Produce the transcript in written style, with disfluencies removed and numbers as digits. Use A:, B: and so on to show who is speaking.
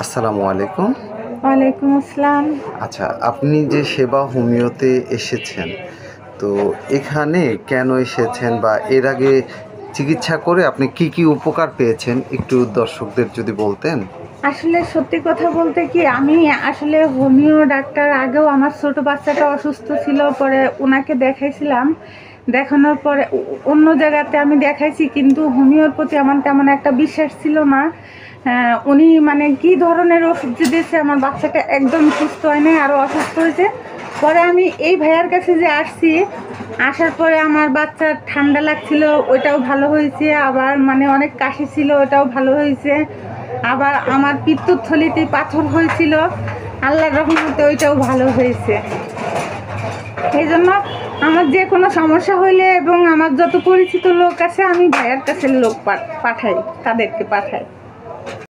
A: আসসালামু আলাইকুম।
B: ওয়ালাইকুম আসসালাম।
A: আচ্ছা, আপনি যে সেবা হোমিওতে এসেছেন, তো এখানে কেন এসেছেন বা এর আগে চিকিৎসা করে আপনি কি উপকার পেয়েছেন একটু দর্শকদের যদি বলতেন?
B: আসলে সত্যি কথা বলতে কি, আমি আসলে হোমিও ডাক্তার আগেও আমার ছোট বাচ্চাটা অসুস্থ ছিল, পরে ওনাকে দেখাইছিলাম। দেখানোর পরে অন্য জায়গাতে আমি দেখাইছি, কিন্তু হোমিওর প্রতি আমার তেমন একটা বিশ্বাস ছিল না। উনি মানে কি ধরনের ওষুধ যে দিয়েছে, আমার বাচ্চাটা একদম সুস্থ হয় নাই, আরও অসুস্থ হয়েছে। পরে আমি এই ভাইয়ার কাছে যে আসছি, আসার পরে আমার বাচ্চার ঠান্ডা লাগছিল, ওইটাও ভালো হয়েছে। আবার মানে অনেক কাশি ছিল, ওটাও ভালো হয়েছে। আবার আমার পিত্তথলিতে পাথর হয়েছিল, আল্লাহর রহমতে ওইটাও ভালো হয়েছে। এই জন্য আমার যে কোনো সমস্যা হইলে এবং আমার যত পরিচিত লোক আছে, আমি ভাইয়ার কাছে লোক পাঠাই, তাদেরকে পাঠাই।